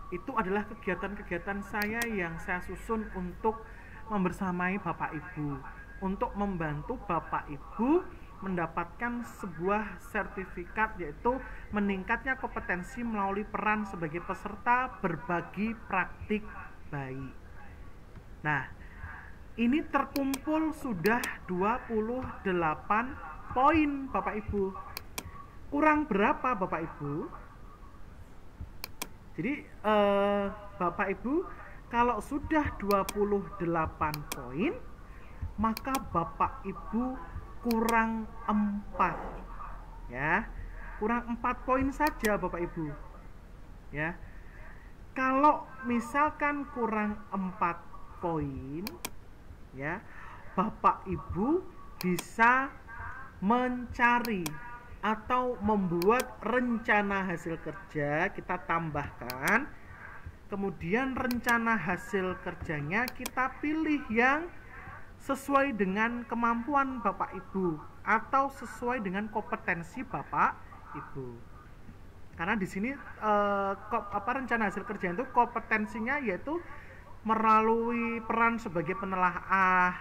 itu adalah kegiatan-kegiatan saya yang saya susun untuk membersamai Bapak Ibu, untuk membantu Bapak Ibu mendapatkan sebuah sertifikat, yaitu meningkatnya kompetensi melalui peran sebagai peserta berbagi praktik baik. Nah, ini terkumpul sudah 28 poin Bapak Ibu. Kurang berapa Bapak Ibu? Jadi Bapak Ibu, kalau sudah 28 poin, maka Bapak Ibu kurang 4. Ya. Kurang 4 poin saja Bapak Ibu. Ya. Kalau misalkan kurang 4 poin, ya, Bapak Ibu bisa mencari atau membuat rencana hasil kerja, kita tambahkan. Kemudian rencana hasil kerjanya kita pilih yang sesuai dengan kemampuan Bapak Ibu atau sesuai dengan kompetensi Bapak Ibu. Karena di sini rencana hasil kerja itu kompetensinya yaitu melalui peran sebagai penelaah,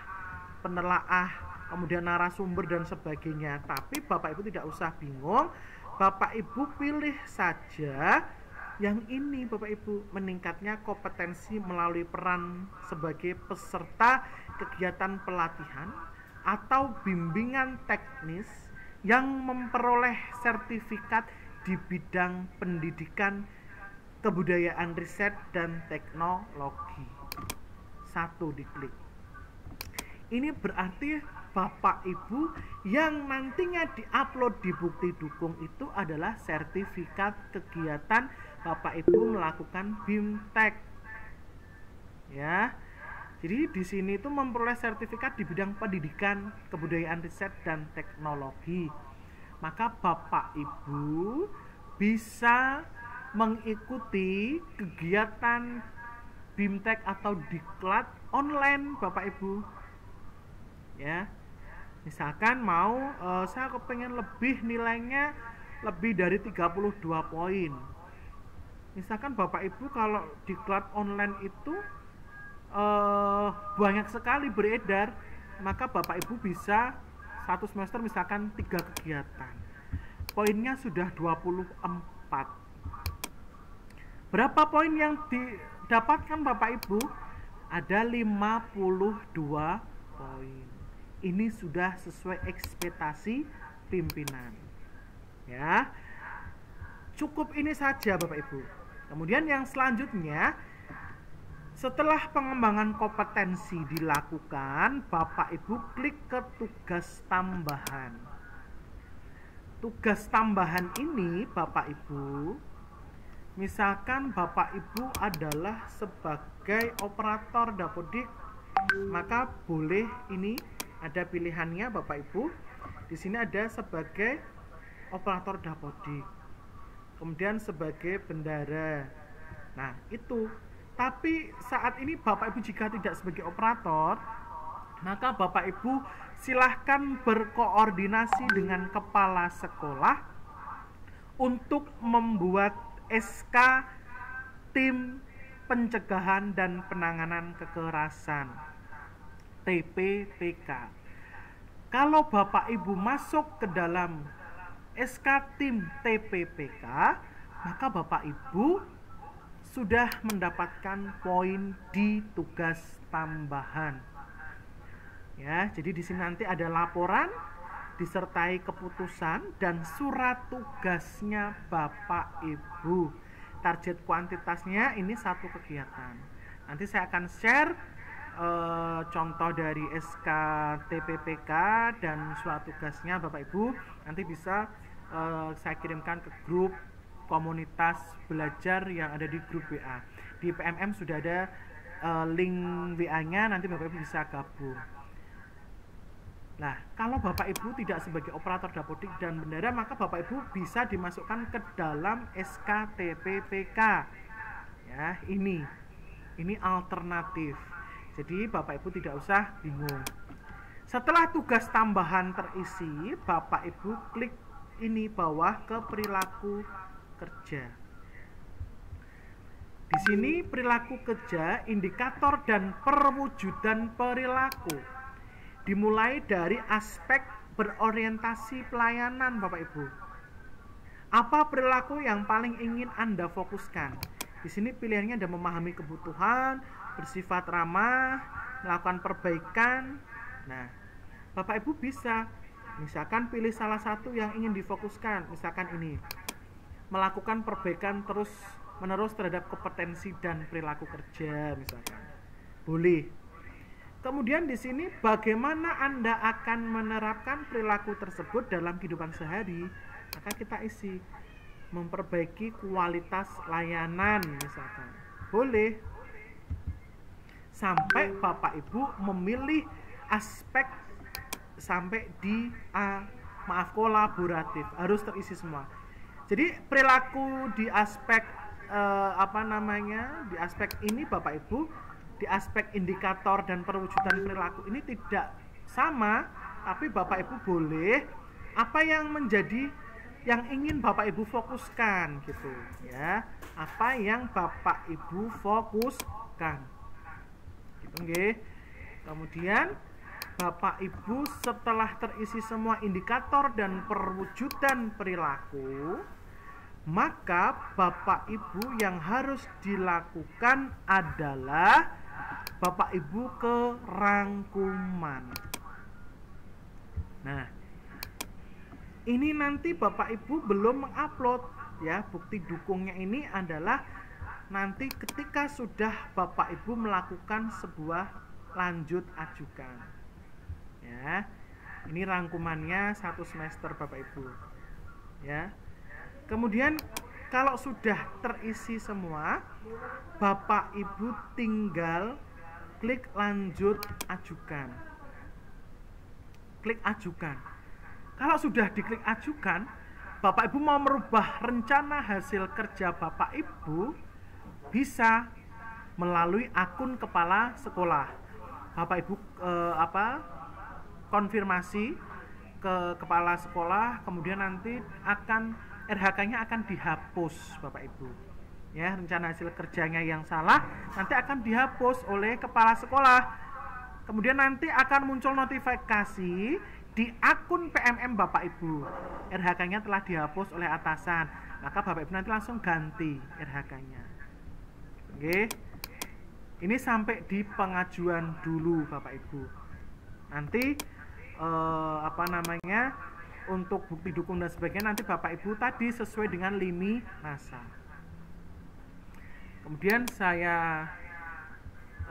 kemudian narasumber dan sebagainya. Tapi Bapak Ibu tidak usah bingung, Bapak Ibu pilih saja yang ini Bapak Ibu, meningkatnya kompetensi melalui peran sebagai peserta kegiatan pelatihan atau bimbingan teknis yang memperoleh sertifikat di bidang pendidikan, kebudayaan, riset, dan teknologi. 1 diklik. Ini berarti Bapak Ibu yang nantinya diupload di bukti dukung itu adalah sertifikat kegiatan Bapak Ibu melakukan BIMTEK. Ya. Jadi di sini itu memperoleh sertifikat di bidang pendidikan, kebudayaan, riset, dan teknologi. Maka Bapak Ibu bisa mengikuti kegiatan BIMTEK atau diklat online Bapak Ibu. Ya, misalkan mau saya kepengen lebih nilainya lebih dari 32 poin. Misalkan Bapak Ibu kalau diklat online itu banyak sekali beredar, maka Bapak Ibu bisa 1 semester misalkan 3 kegiatan, poinnya sudah 24. Berapa poin yang didapatkan Bapak Ibu? Ada 52 poin. Ini sudah sesuai ekspektasi pimpinan. Ya. Cukup ini saja Bapak Ibu. Kemudian yang selanjutnya, setelah pengembangan kompetensi dilakukan, Bapak Ibu klik ke tugas tambahan. Tugas tambahan ini Bapak Ibu, misalkan Bapak Ibu adalah sebagai operator dapodik, maka boleh ini ada pilihannya Bapak Ibu. Di sini ada sebagai operator dapodik, kemudian sebagai bendara. Nah, itu. Tapi saat ini Bapak Ibu jika tidak sebagai operator, maka Bapak Ibu silahkan berkoordinasi dengan kepala sekolah untuk membuat SK Tim Pencegahan dan Penanganan Kekerasan TPPK. Kalau Bapak Ibu masuk ke dalam SK Tim TPPK, maka Bapak Ibu sudah mendapatkan poin di tugas tambahan. Ya, jadi di sini nanti ada laporan disertai keputusan dan surat tugasnya Bapak Ibu. Target kuantitasnya ini 1 kegiatan. Nanti saya akan share contoh dari SK TPPK dan surat tugasnya Bapak Ibu. Nanti bisa saya kirimkan ke grup komunitas belajar yang ada di grup WA. Di PMM sudah ada link WA-nya, nanti Bapak Ibu bisa gabung. Nah, kalau Bapak Ibu tidak sebagai operator dapodik dan bendara, maka Bapak Ibu bisa dimasukkan ke dalam SK TPPK. Ya, ini alternatif. Jadi Bapak Ibu tidak usah bingung. Setelah tugas tambahan terisi, Bapak Ibu klik ini bawah ke perilaku kerja. Di Di sini perilaku kerja, indikator dan perwujudan perilaku. Dimulai dari aspek berorientasi pelayanan, Bapak Ibu. Apa perilaku yang paling ingin Anda fokuskan? Di sini pilihannya ada memahami kebutuhan, bersifat ramah, melakukan perbaikan. Nah, Bapak Ibu bisa misalkan pilih salah satu yang ingin difokuskan, misalkan ini. Melakukan perbaikan terus menerus terhadap kompetensi dan perilaku kerja misalkan. Boleh. Kemudian di sini bagaimana Anda akan menerapkan perilaku tersebut dalam kehidupan sehari? Maka kita isi memperbaiki kualitas layanan misalkan. Boleh. Sampai Bapak Ibu memilih aspek sampai di kolaboratif, harus terisi semua. Jadi perilaku di aspek di aspek ini Bapak Ibu, di aspek indikator dan perwujudan perilaku ini tidak sama, tapi Bapak Ibu boleh apa yang menjadi yang ingin Bapak Ibu fokuskan gitu ya. Apa yang Bapak Ibu fokuskan. Gitu nggih. Kemudian Bapak Ibu setelah terisi semua indikator dan perwujudan perilaku, maka Bapak Ibu yang harus dilakukan adalah Bapak Ibu ke rangkuman. Nah, ini nanti Bapak Ibu belum mengupload ya. Bukti dukungnya ini adalah nanti ketika sudah Bapak Ibu melakukan sebuah lanjut ajukan. Ya. Ini rangkumannya 1 semester Bapak Ibu. Ya. Kemudian kalau sudah terisi semua, Bapak Ibu tinggal klik lanjut ajukan. Klik ajukan. Kalau sudah diklik ajukan, Bapak Ibu mau merubah rencana hasil kerja Bapak Ibu, bisa melalui akun kepala sekolah. Bapak Ibu konfirmasi ke kepala sekolah, kemudian nanti RHK-nya akan dihapus Bapak Ibu. Ya, rencana hasil kerjanya yang salah nanti akan dihapus oleh kepala sekolah. Kemudian nanti akan muncul notifikasi di akun PMM Bapak Ibu. RHK-nya telah dihapus oleh atasan. Maka Bapak Ibu nanti langsung ganti RHK-nya. Oke. Ini sampai di pengajuan dulu Bapak Ibu. Nanti untuk bukti dukung dan sebagainya nanti Bapak Ibu tadi sesuai dengan lini masa. Kemudian saya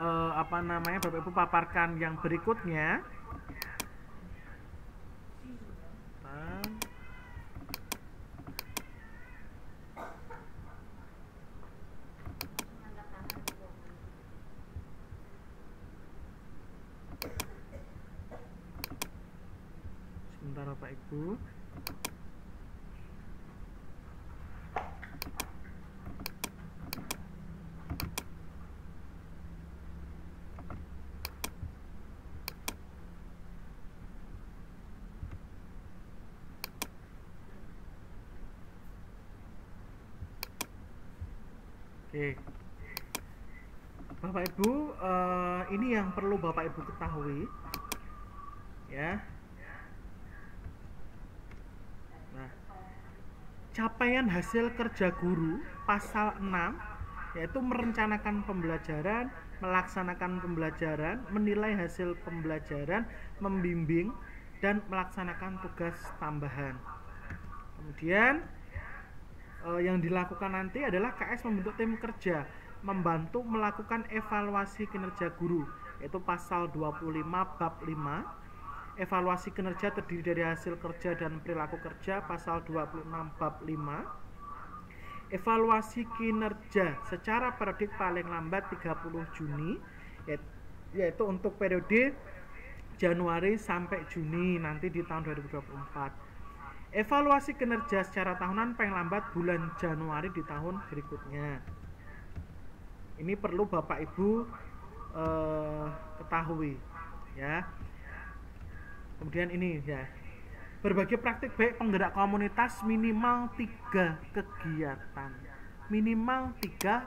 Bapak Ibu paparkan yang berikutnya. Sebentar Bapak Ibu. Oke, Bapak Ibu, ini yang perlu Bapak Ibu ketahui, ya. Nah, capaian hasil kerja guru pasal 6 yaitu merencanakan pembelajaran, melaksanakan pembelajaran, menilai hasil pembelajaran, membimbing dan melaksanakan tugas tambahan. Kemudian yang dilakukan nanti adalah KS membentuk tim kerja membantu melakukan evaluasi kinerja guru, yaitu pasal 25 bab 5. Evaluasi kinerja terdiri dari hasil kerja dan perilaku kerja, pasal 26 bab 5. Evaluasi kinerja secara periodik paling lambat 30 Juni, yaitu untuk periode Januari sampai Juni nanti di tahun 2024. Evaluasi kinerja secara tahunan paling lambat bulan Januari di tahun berikutnya. Ini perlu Bapak Ibu ketahui, ya. Kemudian ini ya, berbagai praktik baik penggerak komunitas minimal 3 kegiatan, minimal 3